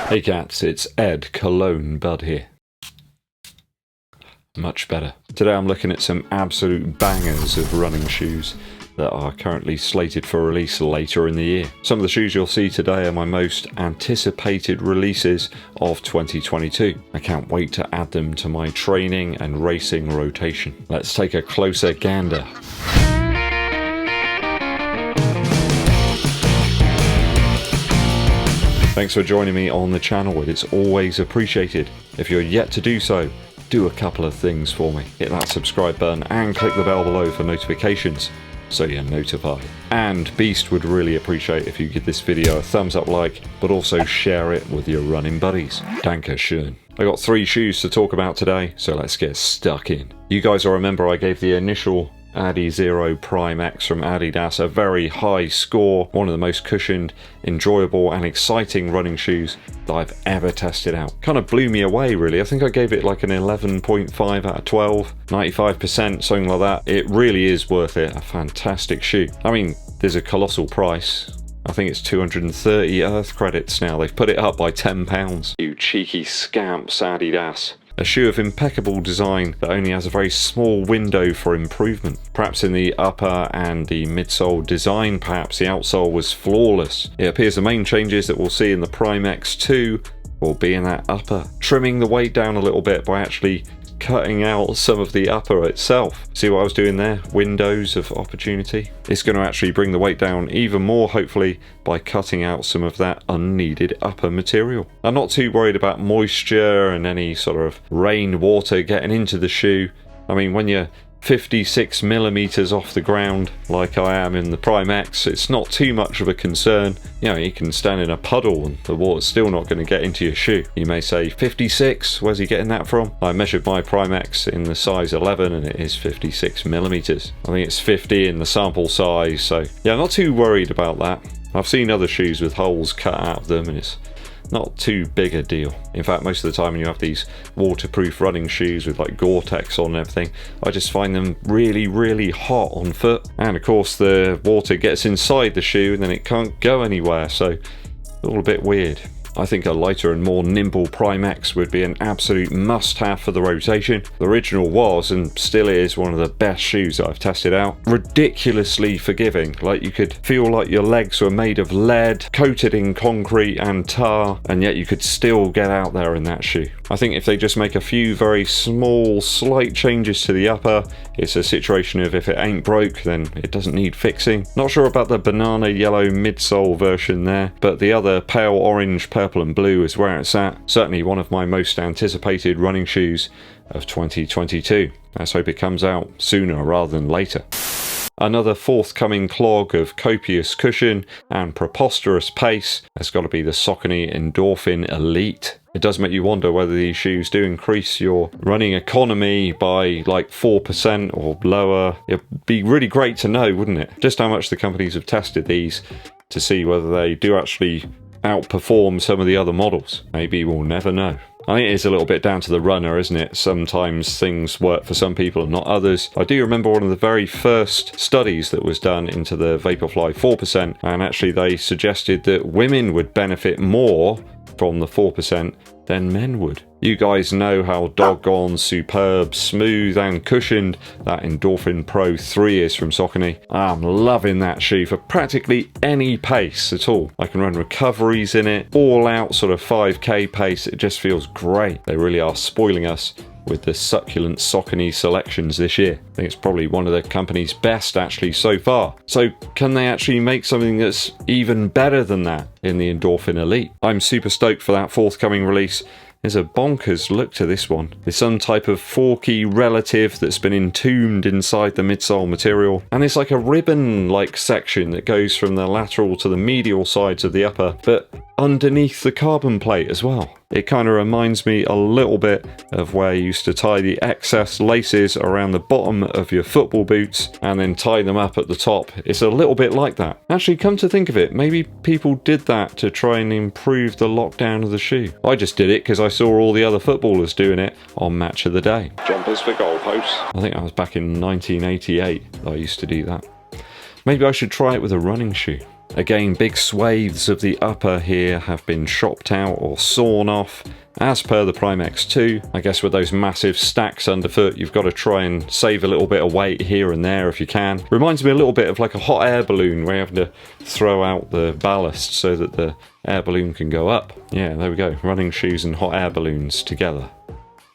Hey cats, it's EDDBUD here. Much better. Today I'm looking at some absolute bangers of running shoes that are currently slated for release later in the year. Some of the shoes you'll see today are my most anticipated releases of 2022. I can't wait to add them to my training and racing rotation. Let's take a closer gander. Thanks for joining me on the channel. It's always appreciated. If you're yet to do so, do a couple of things for me. Hit that subscribe button and click the bell below for notifications so you're notified. And Beast would really appreciate if you give this video a thumbs up like, but also share it with your running buddies. Danke schön. I got 3 shoes to talk about today, so let's get stuck in. You guys will remember I gave the initial Adizero Prime X from Adidas a very high score, one of the most cushioned, enjoyable and exciting running shoes that I've ever tested out. Kind of blew me away really. I think I gave it like an 11.5 out of 12, 95%, something like that. It really is worth it, a fantastic shoe. I mean, there's a colossal price. I think it's 230 Earth credits now. They've put it up by £10. You cheeky scamps, Adidas. A shoe of impeccable design that only has a very small window for improvement. Perhaps in the upper and the midsole design, perhaps the outsole was flawless. It appears the main changes that we'll see in the Prime X2 will be in that upper. Trimming the weight down a little bit by actually cutting out some of the upper itself. See what I was doing there? Windows of opportunity. It's going to actually bring the weight down even more, hopefully, by cutting out some of that unneeded upper material. I'm not too worried about moisture and any sort of rain water getting into the shoe. I mean, when you're 56 millimeters off the ground like I am in the Prime X, it's not too much of a concern. You know, you can stand in a puddle and the water's still not going to get into your shoe. You may say 56, where's he getting that from? I measured my Prime X in the size 11 and it is 56 millimeters. I think it's 50 in the sample size, so yeah, I'm not too worried about that. I've seen other shoes with holes cut out of them and it's not too big a deal. In fact, most of the time when you have these waterproof running shoes with like Gore-Tex on and everything, I just find them really, really hot on foot. And of course the water gets inside the shoe and then it can't go anywhere, so all a bit weird. I think a lighter and more nimble Prime X would be an absolute must-have for the rotation. The original was, and still is, one of the best shoes that I've tested out. Ridiculously forgiving, like you could feel like your legs were made of lead, coated in concrete and tar, and yet you could still get out there in that shoe. I think if they just make a few very small, slight changes to the upper, it's a situation of if it ain't broke, then it doesn't need fixing. Not sure about the banana yellow midsole version there, but the other pale orange, purple and blue is where it's at. Certainly one of my most anticipated running shoes of 2022. Let's hope it comes out sooner rather than later. Another forthcoming clog of copious cushion and preposterous pace has got to be the Saucony Endorphin Elite. It does make you wonder whether these shoes do increase your running economy by like 4% or lower. It'd be really great to know, wouldn't it? Just how much the companies have tested these to see whether they do actually outperform some of the other models. Maybe we'll never know. I think it is a little bit down to the runner, isn't it? Sometimes things work for some people and not others. I do remember one of the very first studies that was done into the Vaporfly 4%, and actually they suggested that women would benefit more from the 4% than men would. You guys know how doggone superb, smooth and cushioned that Endorphin Pro 3 is from Saucony. I'm loving that shoe for practically any pace at all. I can run recoveries in it, all out sort of 5k pace. It just feels great. They really are spoiling us with the succulent Saucony selections this year. I think it's probably one of the company's best actually so far. So can they actually make something that's even better than that in the Endorphin Elite? I'm super stoked for that forthcoming release. There's a bonkers look to this one. There's some type of forky relative that's been entombed inside the midsole material, and it's like a ribbon-like section that goes from the lateral to the medial sides of the upper, but underneath the carbon plate as well. It kind of reminds me a little bit of where you used to tie the excess laces around the bottom of your football boots and then tie them up at the top. It's a little bit like that. Actually, come to think of it, maybe people did that to try and improve the lockdown of the shoe. I just did it because I saw all the other footballers doing it on Match of the Day. Jumpers for goalposts. I think I was back in 1988 that I used to do that. Maybe I should try it with a running shoe. Again, big swathes of the upper here have been chopped out or sawn off, as per the Prime X2. I guess with those massive stacks underfoot, you've got to try and save a little bit of weight here and there if you can. Reminds me a little bit of like a hot air balloon where you have to throw out the ballast so that the air balloon can go up. Yeah, there we go. Running shoes and hot air balloons together.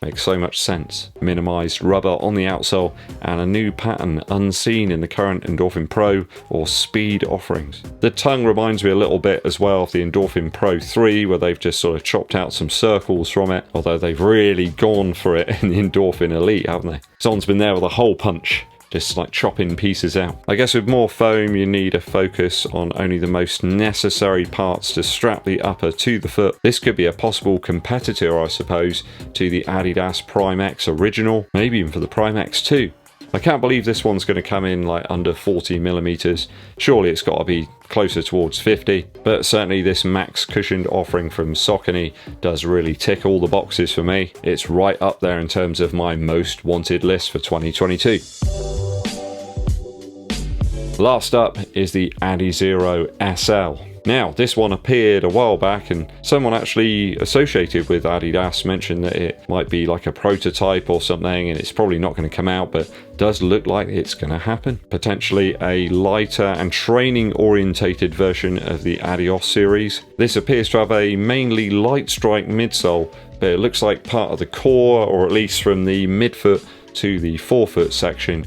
Makes so much sense. Minimised rubber on the outsole and a new pattern unseen in the current Endorphin Pro or Speed offerings. The tongue reminds me a little bit as well of the Endorphin Pro 3, where they've just sort of chopped out some circles from it, although they've really gone for it in the Endorphin Elite, haven't they? Someone's been there with a hole punch, just like chopping pieces out. I guess with more foam you need a focus on only the most necessary parts to strap the upper to the foot. This could be a possible competitor, I suppose, to the Adidas Prime X original, maybe even for the Prime X2. I can't believe this one's going to come in like under 40mm. Surely it's got to be closer towards 50, but certainly this max cushioned offering from Saucony does really tick all the boxes for me. It's right up there in terms of my most wanted list for 2022. Last up is the Adizero SL. Now, this one appeared a while back, and someone actually associated with Adidas mentioned that it might be like a prototype or something, and it's probably not going to come out, but does look like it's going to happen. Potentially a lighter and training orientated version of the Adios series. This appears to have a mainly lightstrike midsole, but it looks like part of the core, or at least from the midfoot to the forefoot section,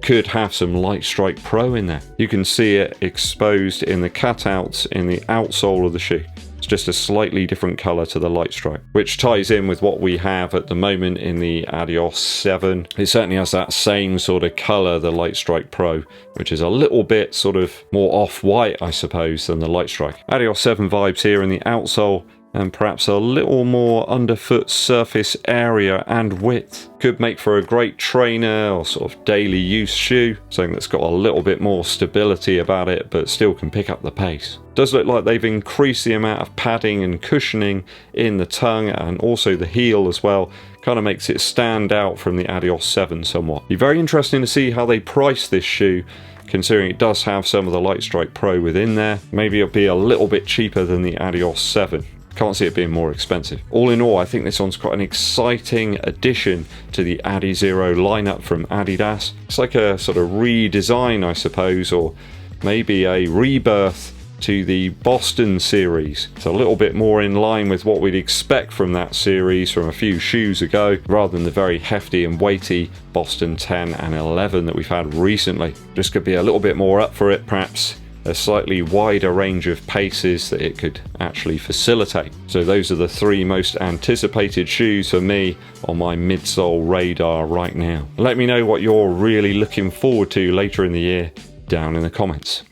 could have some Lightstrike Pro in there. You can see it exposed in the cutouts in the outsole of the shoe. It's just a slightly different color to the Lightstrike, which ties in with what we have at the moment in the Adios 7. It certainly has that same sort of color, the Lightstrike Pro, which is a little bit sort of more off-white, I suppose, than the Lightstrike. Adios 7 vibes here in the outsole, and perhaps a little more underfoot surface area and width. Could make for a great trainer or sort of daily use shoe, something that's got a little bit more stability about it but still can pick up the pace. Does look like they've increased the amount of padding and cushioning in the tongue and also the heel as well. Kind of makes it stand out from the Adios 7 somewhat. Be very interesting to see how they price this shoe, considering it does have some of the Lightstrike Pro within there. Maybe it'll be a little bit cheaper than the Adios 7. Can't see it being more expensive. All in all, I think this one's quite an exciting addition to the Adizero lineup from Adidas. It's like a sort of redesign, I suppose, or maybe a rebirth to the Boston series. It's a little bit more in line with what we'd expect from that series from a few shoes ago, rather than the very hefty and weighty Boston 10 and 11 that we've had recently. This could be a little bit more up for it, perhaps a slightly wider range of paces that it could actually facilitate. So those are the three most anticipated shoes for me on my midsole radar right now. Let me know what you're really looking forward to later in the year down in the comments.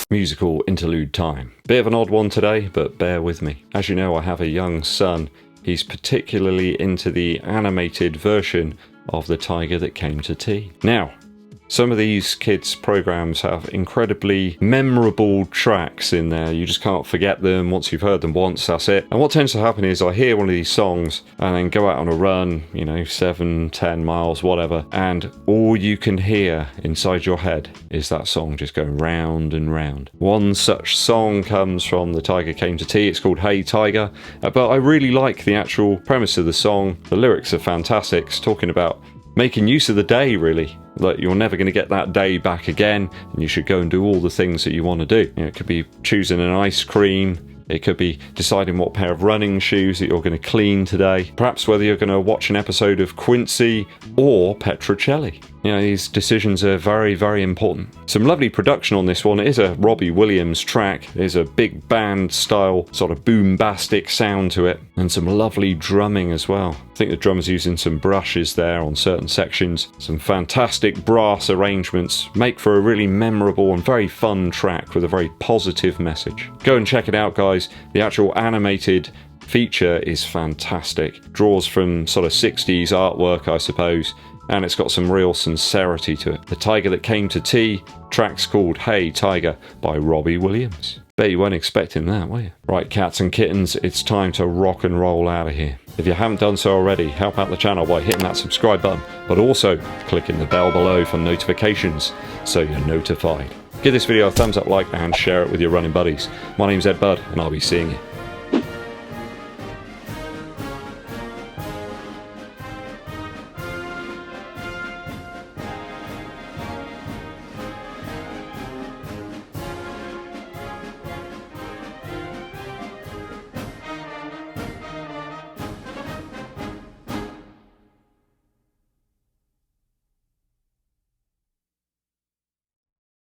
Musical interlude time. Bit of an odd one today, but bear with me. As you know, I have a young son. He's particularly into the animated version of The Tiger That Came to Tea. Now, some of these kids' programs have incredibly memorable tracks in there. You just can't forget them. Once you've heard them once, that's it. And what tends to happen is I hear one of these songs and then go out on a run, 7, 10 miles, whatever, and all you can hear inside your head is that song just going round and round. One such song comes from The Tiger Came to Tea. It's called Hey Tiger. But I really like the actual premise of the song. The lyrics are fantastic. It's talking about making use of the day, really. Like, you're never going to get that day back again, and you should go and do all the things that you want to do. It could be choosing an ice cream. It could be deciding what pair of running shoes that you're going to clean today. Perhaps whether you're going to watch an episode of Quincy or Petrocelli. These decisions are very, very important. Some lovely production on this one. It is a Robbie Williams track. There's a big band style sort of boombastic sound to it, and some lovely drumming as well. I think the drummer's using some brushes there on certain sections. Some fantastic brass arrangements make for a really memorable and very fun track with a very positive message. Go and check it out, guys. The actual animated feature is fantastic. Draws from sort of 60s artwork, I suppose, and it's got some real sincerity to it. The Tiger That Came to Tea, track's called Hey Tiger by Robbie Williams. Bet you weren't expecting that, were you? Right, cats and kittens, it's time to rock and roll out of here. If you haven't done so already, help out the channel by hitting that subscribe button, but also clicking the bell below for notifications so you're notified. Give this video a thumbs up, like, and share it with your running buddies. My name's EDDBUD, and I'll be seeing you